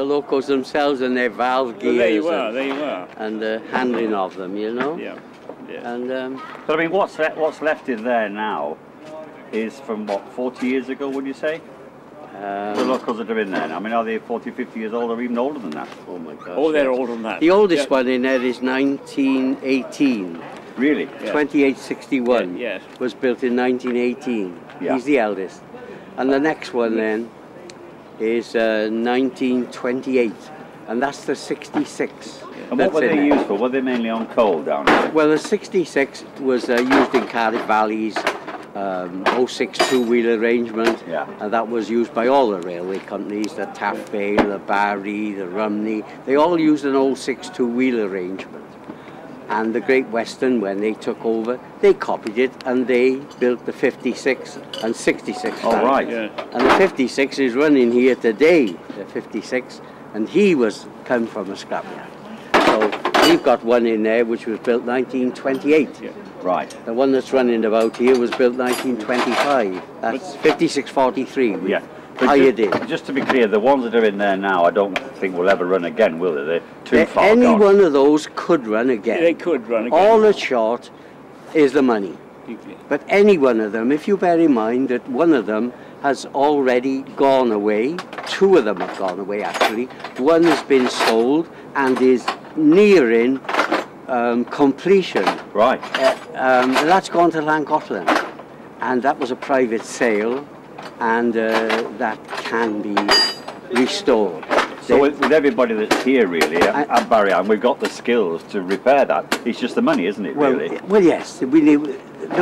the locos themselves and their valve gears. Well, there you are. And the handling of them, you know. Yeah. And but I mean, what's left in there now is from what, 40 years ago? Would you say? The locals that are in there now. I mean, are they 40, 50 years old, or even older than that? Oh my gosh. Oh, they're older than that. The oldest one in there is 1918. Really? Yeah. 2861. Yes. Was built in 1918. Yeah. He's the eldest. And the next one then is 1928. And that's the 66. And what were they used for? Were they mainly on coal down here? Well, the 66 was used in Cardiff Valley's 06 two-wheel arrangement, and that was used by all the railway companies, the Taff Vale, the Barry, the Rumney. They all used an 06 two-wheel arrangement. And the Great Western, when they took over, they copied it and they built the 56 and 66. Oh, right. Yeah. And the 56 is running here today, the 56, and he was come from a scrapyard. So we've got one in there which was built 1928. Yeah. Right. The one that's running about here was built 1925. That's 5643. Yeah. Hired in. Just to be clear, the ones that are in there now, I don't think will ever run again, will they? They're too far Any gone. one of those could run again. They could run again. All that's short is the money. But any one of them, if you bear in mind that one of them has already gone away, two of them have gone away actually, one has been sold and is nearing completion. Right. That's gone to Llangollen, and that was a private sale, and that can be restored. So with everybody that's here really at Barry Allen, we've got the skills to repair that. It's just the money, isn't it, really? Well, yes, the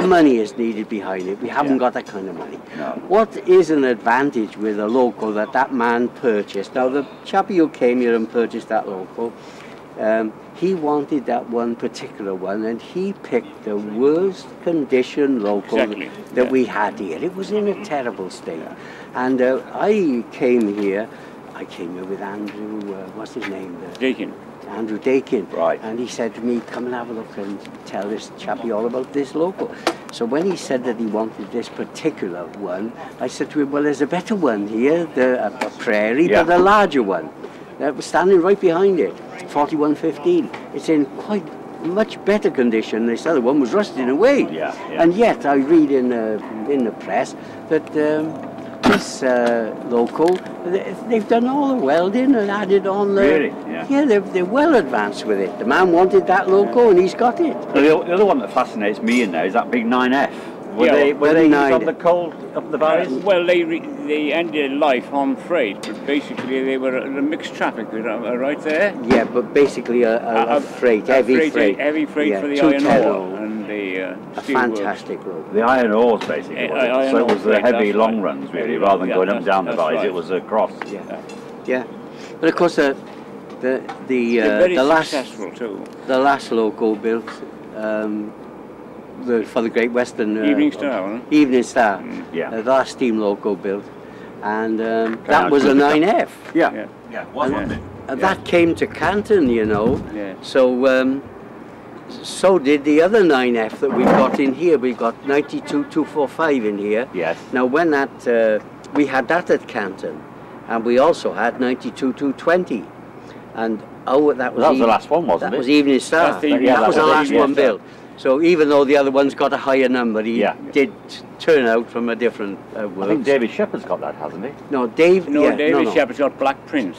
money is needed behind it. We haven't got that kind of money. No. What is an advantage with a local that man purchased? Now, the chappie who came here and purchased that local, he wanted that one particular one, and he picked the worst condition local that we had here. It was in a terrible state. And I came here with Andrew, what's his name? Dakin. Andrew Dakin. Right. And he said to me, come and have a look and tell this chappie all about this local. So when he said that he wanted this particular one, I said to him, well, there's a better one here, a Prairie, but a larger one. That was standing right behind it, 4115. It's in quite much better condition. This other one was rusting away. And yet I read in the press that this local, they've done all the welding and added on the... Really? Yeah, they're well advanced with it. The man wanted that local and he's got it. The other one that fascinates me in there is that big 9F. Were they used on the coal up the valleys? Well, they ended life on freight, but basically they were a mixed traffic, right there? Yeah, but basically a freight, heavy freight. Heavy freight for the iron ore and the steel fantastic road. The iron ores, basically. So it was the heavy long runs, really, rather than going up and down the valleys. It was across. Yeah. But of course, the last successful too. The last local built for the Great Western Evening Star, Evening Star. The last steam loco built, and that was a 9F. Wasn't it? That came to Canton, you know. So so did the other 9F that we've got in here. We've got 92245 in here. Yes. Now when that we had that at Canton, and we also had 92220, and that was the last one, wasn't it? That was Evening Star. That was the last one built. So even though the other one's got a higher number, he did turn out from a different work. I think David Shepherd's got that, hasn't he? No, David Shepherd's got Black Prince.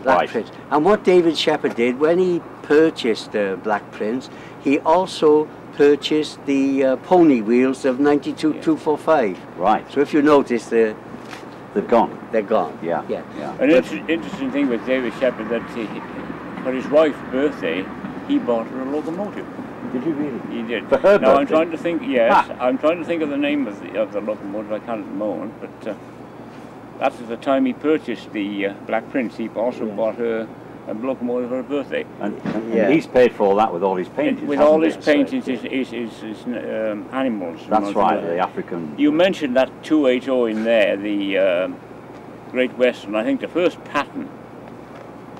Black Prince. And what David Shepherd did, when he purchased Black Prince, he also purchased the pony wheels of 92245. Right. So if you notice, they're gone. They're gone. Yeah. An interesting thing with David Shepherd, that for his wife's birthday, he bought her a locomotive. Did you really? He did. For her now birthday? I'm trying to think. Yes, I'm trying to think of the name of the locomotive. I can't at the moment, but that's at the time he purchased the Black Prince. He also bought her a locomotive for her birthday. And he's paid for all that with all his paintings. With all his paintings, is animals. That's right, the African. You mentioned that 280 in there, the Great Western. I think the first pattern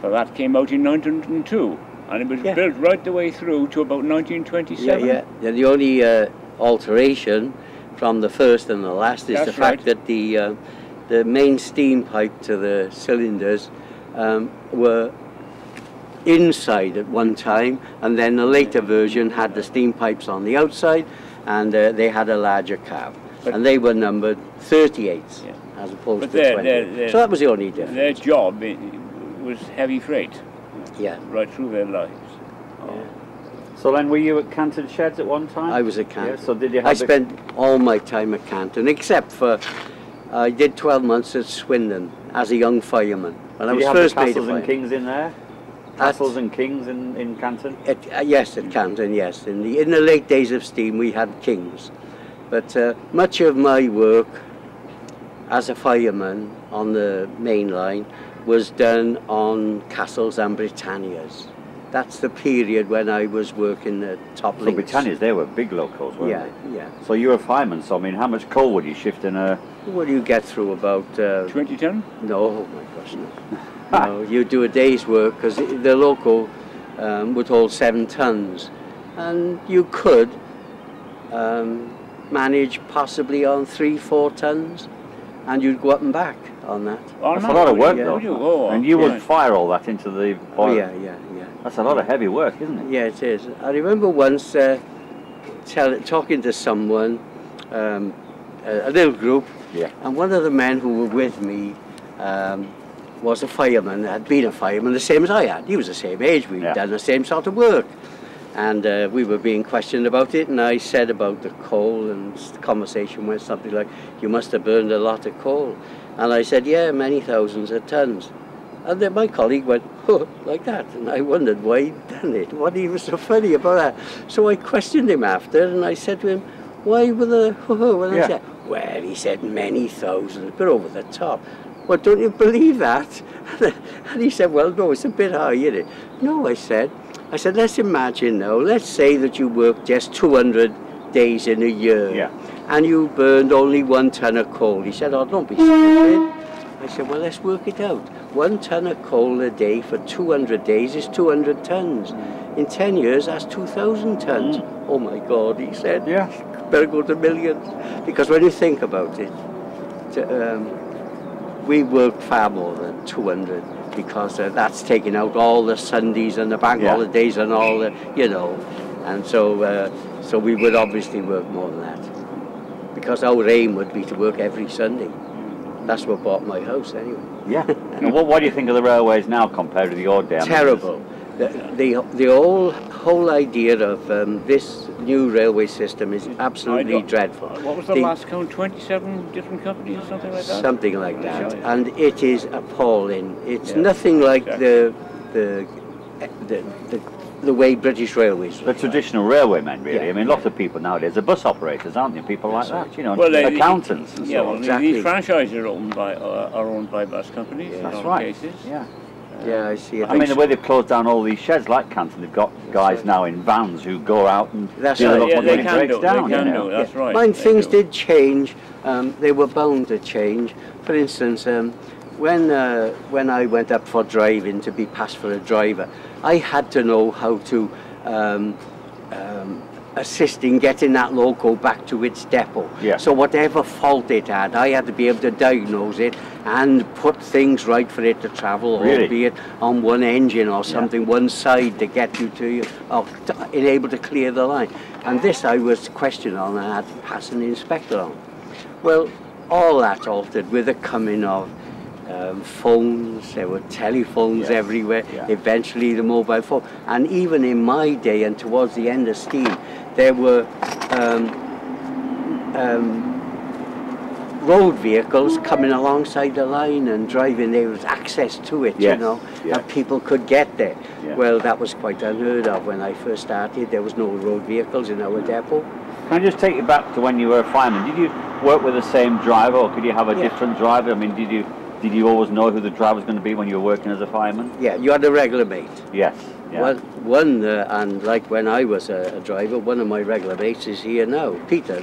for that came out in 1902. And it was built right the way through to about 1927. Yeah. The only alteration from the first and the last is the fact that the main steam pipe to the cylinders were inside at one time, and then the later version had the steam pipes on the outside, and they had a larger cab. And they were numbered 38s as opposed to 20. So that was the only difference. Their job was heavy freight. Yeah. Right through their lives. Yeah. So then, were you at Canton Sheds at one time? I was at Canton. Yeah, so did you have I spent all my time at Canton, except for I did 12 months at Swindon as a young fireman. When I was first made a fireman. Castles and Kings in there? Castles and Kings in Canton? Yes, at Canton, yes. In the late days of steam, we had Kings. But much of my work as a fireman on the main line was done on Castles and Britannias. That's the period when I was working at Top Links. So Britannias, they were big locals, weren't they? Yeah. So you were a fireman, so I mean, how much coal would you shift in a... What do you get through about... 20 ton? No, oh my gosh, no. No, you do a day's work, because the local would hold 7 tons. And you could manage possibly on 3-4 tons, and you'd go up and back on that. Oh, that's a lot of work, though. And you would fire all that into the boiler? Yeah. That's a lot of heavy work, isn't it? Yeah, it is. I remember once talking to someone, a little group, and one of the men who were with me was a fireman, had been a fireman the same as I had. He was the same age, we'd done the same sort of work. And we were being questioned about it, and I said about the coal, and the conversation went something like, you must have burned a lot of coal. And I said, yeah, many thousands of tons. And then my colleague went, oh, like that. And I wondered why he'd done it, what he was so funny about that. So I questioned him after, and I said to him, why were the and I said, well, he said many thousands, but over the top. Well, don't you believe that? And he said, well, no, it's a bit high, isn't it? No, I said, let's imagine now, let's say that you work just 200 days in a year, and you burned only 1 ton of coal. He said, oh, don't be stupid. I said, well, let's work it out. 1 ton of coal a day for 200 days is 200 tons. In 10 years, that's 2,000 tons. Oh my God, he said, better go to millions. Because when you think about it, we work far more than 200, because that's taking out all the Sundays and the bank holidays and all the, and so we would obviously work more than that, because our aim would be to work every Sunday. That's what bought my house anyway. Yeah. And what do you think of the railways now compared to the old days? Terrible. The whole idea of this new railway system is absolutely dreadful. What was the last count? 27 different companies or something like that? Something like that. And it is appalling. It's nothing like the way British Railways were. The traditional railwaymen, really. I mean, lots of people nowadays are bus operators, aren't they? People like that, accountants and so on. These franchises are owned by bus companies in all cases. Yeah, I see. I mean, the way they've closed down all these sheds like Canton, they've got guys now in vans who go out and deal with what they can breaks down. That's right. Mind, things did change. They were bound to change. For instance, when I went up for driving to be passed for a driver, I had to know how to assist in getting that loco back to its depot. So whatever fault it had, I had to be able to diagnose it and put things right for it to travel, albeit on one engine or something, one side to get you to, or enable to clear the line. And this I was questioned on, and I had to pass an inspector on. Well, all that altered with the coming of phones. There were telephones everywhere, eventually the mobile phone. And even in my day and towards the end of steam, there were road vehicles coming alongside the line and driving. There was access to it, and people could get there. Well, that was quite unheard of when I first started. There was no road vehicles in our depot. Can I just take you back to when you were a fireman? Did you work with the same driver, or could you have a different driver? I mean, did you always know who the driver was going to be when you were working as a fireman? Yeah, you had a regular mate. Yes. And like when I was a driver, one of my regular mates is here now. Peter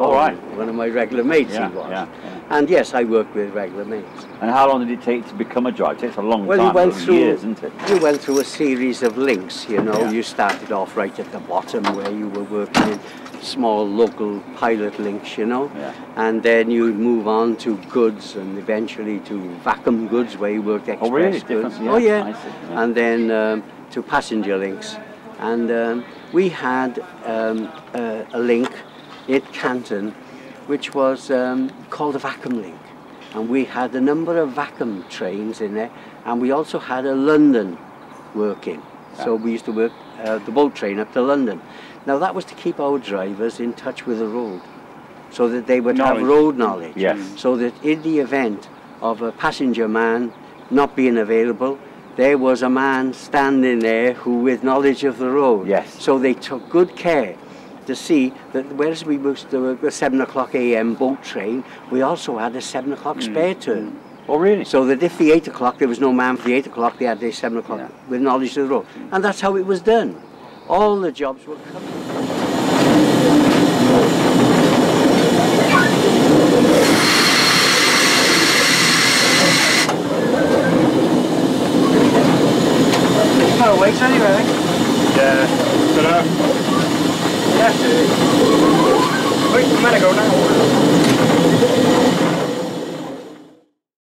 Owen, one of my regular mates he was. And yes, I worked with regular mates. And how long did it take to become a driver? It takes a long time, years, isn't it? You went through a series of links, you started off right at the bottom where you were working in small local pilot links, you know. Yeah. And then you move on to goods and eventually to vacuum goods where you worked express really? goods. Different, yeah. Oh yeah. I see, yeah. And then to passenger links. And we had a link at Canton which was called a vacuum link. And we had a number of vacuum trains in there, and we also had a London working. So we used to work the boat train up to London. Now that was to keep our drivers in touch with the road, so that they would have road knowledge. Yes. So that in the event of a passenger man not being available, there was a man standing there who with knowledge of the road. Yes. So they took good care to see that whereas we used to work the 7 o'clock a.m. boat train, we also had a 7 o'clock spare turn. Oh, really? So that if the 8 o'clock, there was no man for the 8 o'clock, they had their 7 o'clock with knowledge of the road. And that's how it was done. All the jobs were covered. No weights anyway. Yeah. Yeah. Wait a minute, go now.